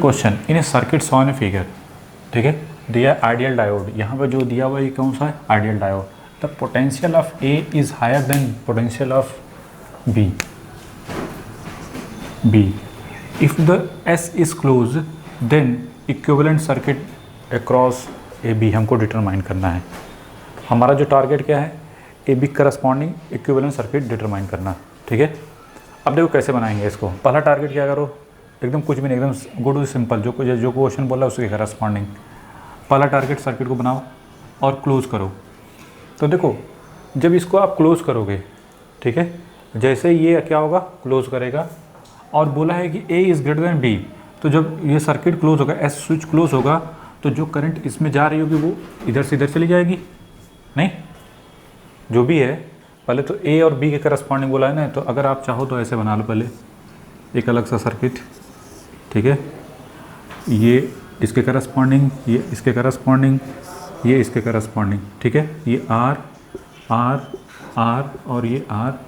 Question in A circuit saw in a figure, ठीक है, दिया आइडियल डायोड, यहाँ पे जो दिया हुआ ये कौन सा है, ideal diode. The potential of A is higher than potential of B, if the S is close then equivalent circuit across A B हमको डिटरमाइन करना है। हमारा जो टारगेट क्या है, A B corresponding equivalent circuit determine करना, ठीक है। अब देखो कैसे बनाएंगे इसको। पहला टारगेट क्या करो, एकदम कुछ भी नहीं, एकदम गुड सिंपल, जो क्वेश्चन बोला उसके करस्पॉन्डिंग पहला टारगेट सर्किट को बनाओ और क्लोज करो। तो देखो जब इसको आप क्लोज करोगे, ठीक है, जैसे ये क्या होगा, क्लोज करेगा, और बोला है कि A is greater than B, तो जब ये सर्किट क्लोज होगा, एस स्विच क्लोज होगा, तो जो करंट इसमें जा रही होगी वो इधर से इधर चली जाएगी, नहीं, जो भी है। पहले तो ए और बी के करस्पॉन्डिंग बोला है ना, तो अगर आप चाहो तो ऐसे बना लो पहले एक अलग सा सर्किट, ठीक है, ये इसके करस्पॉन्डिंग, ये इसके करस्पॉन्डिंग, ये इसके करस्पॉन्डिंग, ठीक है, ये आर आर आर और ये आर,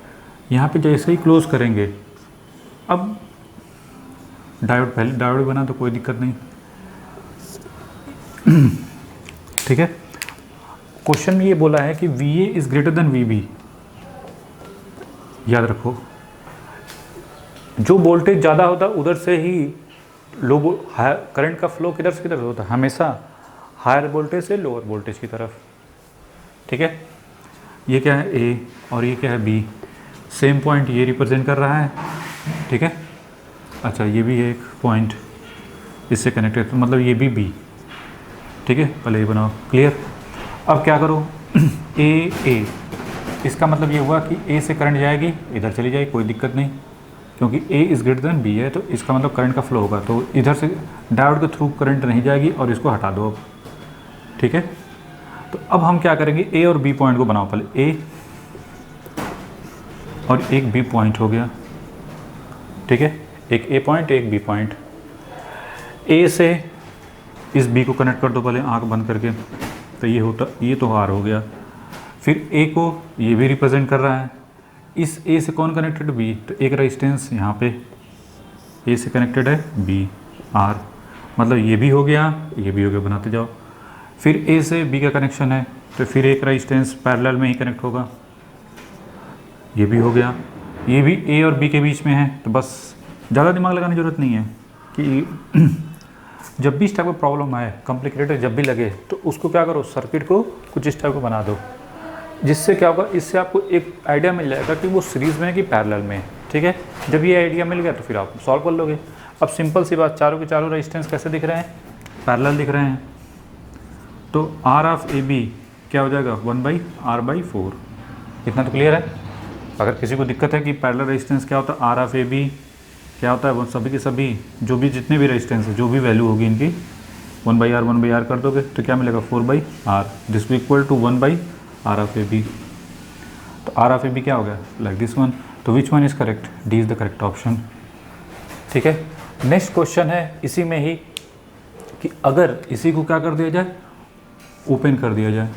यहाँ पे जैसे ही क्लोज करेंगे, अब डायोड पहले डायोड बना तो कोई दिक्कत नहीं, ठीक है। क्वेश्चन में ये बोला है कि V A is greater than V B, याद रखो जो वोल्टेज ज़्यादा होता है उधर से ही लो करंट का फ्लो किधर से किधर होता है, हमेशा हायर वोल्टेज से लोअर वोल्टेज की तरफ, ठीक है। ये क्या है ए और ये क्या है बी, सेम पॉइंट ये रिप्रेजेंट कर रहा है, ठीक है। अच्छा ये भी एक पॉइंट इससे कनेक्टेड, तो मतलब ये भी बी, ठीक है, पहले ये बनाओ, क्लियर। अब क्या करो, ए इसका मतलब ये हुआ कि ए से करंट जाएगी, इधर चली जाएगी, कोई दिक्कत नहीं, क्योंकि A is greater than B है, तो इसका मतलब करंट का फ्लो होगा, तो इधर से डायोड के थ्रू करंट नहीं जाएगी और इसको हटा दो अब, ठीक है। तो अब हम क्या करेंगे, ए और बी पॉइंट को बनाओ, पहले ए और एक बी पॉइंट हो गया, ठीक है, एक ए पॉइंट एक बी पॉइंट। ए से इस बी को कनेक्ट कर दो पहले आंख बंद करके, तो ये होता, ये तो आर हो गया। फिर ए को ये भी रिप्रेजेंट कर रहा है, इस ए से कौन कनेक्टेड, बी, तो एक रेजिस्टेंस यहाँ पे ए से कनेक्टेड है बी आर, मतलब ये भी हो गया, ये भी हो गया, बनाते जाओ। फिर ए से बी का कनेक्शन है, तो फिर एक रेजिस्टेंस पैरेलल में ही कनेक्ट होगा, ये भी हो गया, ये भी ए और बी के बीच में है। तो बस ज़्यादा दिमाग लगाने की ज़रूरत नहीं है कि जब भी इस टाइप का प्रॉब्लम आए, कॉम्प्लिकेटेड जब भी लगे, तो उसको क्या करो, सर्किट को कुछ इस टाइप का बना दो, जिससे क्या होगा, इससे आपको एक आइडिया मिल जाएगा कि वो सीरीज़ में है कि पैरेलल में है, ठीक है। जब ये आइडिया मिल गया तो फिर आप सॉल्व कर लोगे। अब सिंपल सी बात, चारों के चारों रेजिस्टेंस कैसे दिख रहे हैं, पैरेलल दिख रहे हैं, तो आर ऑफ ए बी क्या हो जाएगा, 1/r/4, इतना तो क्लियर है। अगर किसी को दिक्कत है कि पैरेलल रेजिस्टेंस क्या होता है, आर ऑफ ए बी क्या होता है, वो सभी के सभी जो भी जितने भी रेजिस्टेंस है, जो भी वैल्यू होगी इनकी 1/r कर दोगे तो क्या मिलेगा, 4/r, this equal to 1/r of A B. तो आर ऑफ ए बी क्या हो गया, लाइक दिस वन। तो which one is correct, D is the correct option, ठीक है। नेक्स्ट क्वेश्चन है इसी में ही कि अगर इसी को क्या कर दिया जाए, ओपन कर दिया जाए,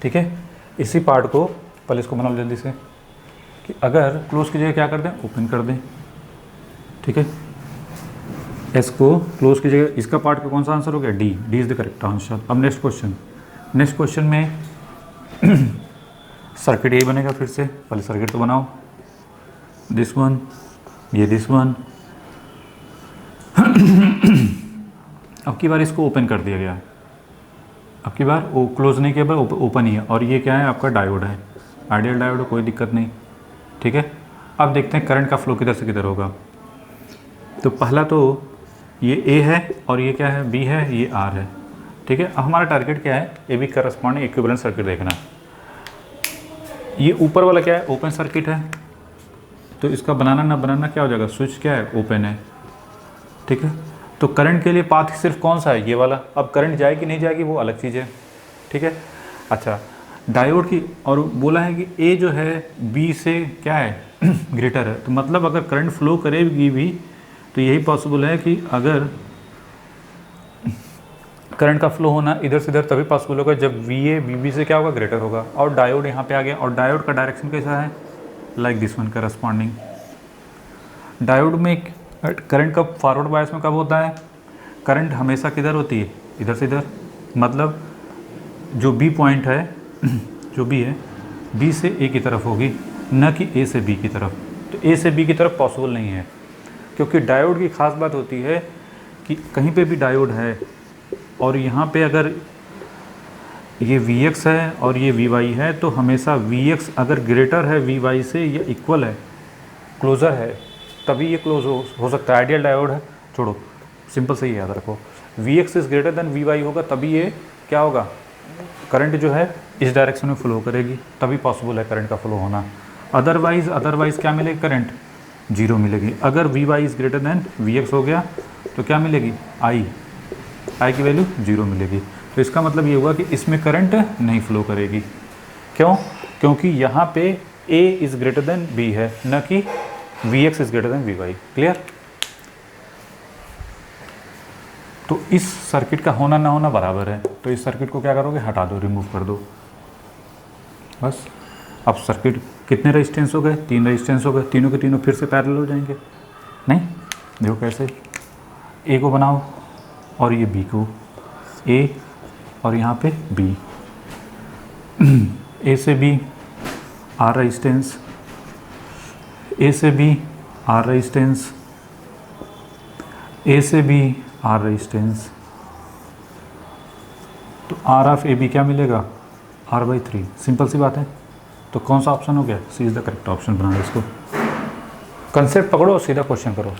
ठीक है। इसी पार्ट को पहले इसको बना लो जल्दी से, कि अगर क्लोज की जगह क्या कर दें, ओपन कर दें, ठीक है। एस को क्लोज की जगह, इसका पार्ट का कौन सा आंसर हो गया, D, D is the correct answer. अब नेक्स्ट क्वेश्चन में सर्किट यही बनेगा, फिर से पहले सर्किट तो बनाओ, दिस वन, ये दिस वन। अब की बार इसको ओपन कर दिया गया, अब की बार वो क्लोज नहीं किया, ओपन ही है, और ये क्या है, आपका डायोड है, आइडियल डायोड है, कोई दिक्कत नहीं, ठीक है। अब देखते हैं करंट का फ्लो किधर से किधर होगा। तो पहला तो ये ए है और ये क्या है, बी है, ये आर है, ठीक है। अब हमारा टारगेट क्या है, A B corresponding equivalent circuit देखना। ये ऊपर वाला क्या है, ओपन सर्किट है, तो इसका बनाना ना बनाना क्या हो जाएगा, स्विच क्या है, ओपन है, ठीक है। तो करंट के लिए पाथ सिर्फ कौन सा है, ये वाला। अब करंट जाएगी नहीं जाएगी वो अलग चीज़ है, ठीक है। अच्छा डायोड की, और बोला है कि ए जो है बी से क्या है ग्रेटर है, तो मतलब अगर करंट फ्लो करेगी भी तो यही पॉसिबल है कि अगर करंट का फ्लो होना इधर से इधर तभी पॉसिबल होगा जब वी ए बी बी से क्या होगा, ग्रेटर होगा। और डायोड यहाँ पे आ गया, और डायोड का डायरेक्शन कैसा है, like this one corresponding. Diode में करंट कब फॉरवर्ड बायस में कब होता है? करंट हमेशा किधर होती है? इधर से इधर। मतलब जो बी पॉइंट है जो बी है, बी से ए की तरफ होगी, न कि ए से बी की तरफ। तो ए से बी की तरफ पॉसिबल नहीं है, क्योंकि डायोड की खास बात होती है कि कहीं पे भी डायोड है और यहाँ पे अगर ये Vx है और ये Vy है, तो हमेशा Vx अगर ग्रेटर है Vy से या इक्वल है, क्लोज़र है, तभी ये क्लोज हो सकता है। आइडियल डायोड है, छोड़ो, सिंपल से ही याद रखो, Vx is greater then Vy होगा, तभी ये क्या होगा, करंट जो है इस डायरेक्शन में फ्लो करेगी, तभी पॉसिबल है करंट का फ्लो होना। अदरवाइज़ क्या मिलेगी? करंट जीरो मिलेगी। अगर Vy is greater then Vx हो गया तो क्या मिलेगी? आई की वैल्यू जीरो मिलेगी। तो इसका मतलब ये हुआ कि इसमें करंट नहीं फ्लो करेगी। क्यों? क्योंकि यहाँ पे A is greater then B है, न कि Vx is greater then Vy। Clear? तो इस सर्किट का होना ना होना बराबर है, तो इस सर्किट को क्या करोगे? हटा दो, रिमूव कर दो, बस। अब सर्किट कितने रेजिस्टेंस हो गए? 3 रेजिस्टेंस हो गए, तीनों के तीनों फिर से पैरेलल हो जाएंगे। नहीं, देखो कैसे, ए को बनाओ और ये बी को, ए और यहाँ पे बी, ए से बी आर रेजिस्टेंस, ए से बी आर रेजिस्टेंस, ए से बी आर रेजिस्टेंस, तो आर ऑफ ए बी क्या मिलेगा? R/3। सिंपल सी बात है। तो कौन सा ऑप्शन हो गया? सी इज़ द करेक्ट ऑप्शन। बना लो इसको, कंसेप्ट पकड़ो और सीधा क्वेश्चन करो।